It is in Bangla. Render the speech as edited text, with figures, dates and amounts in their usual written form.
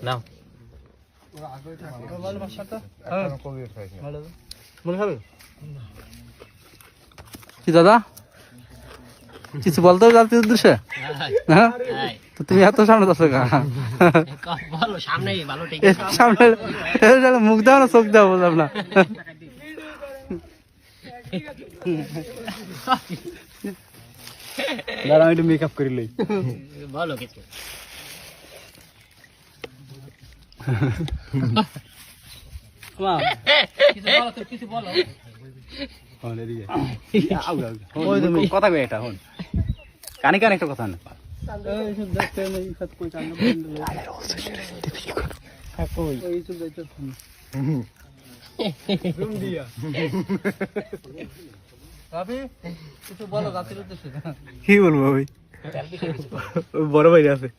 নাও কি দাদা কিছু বলতে হবে জাতির উদ্দেশ্যে? হ্যাঁ তো তুমি এত সামনে যাচ্ছ সামনে মুখ দাও না চোখ দাও বললাম না। দাঁড়া আমি একটু মেকআপ করে লই। ভালো কিছু কথা কই এটা হন কানে কানে একটা কথা না কি বলবো ভাই বড় ভাই আছে।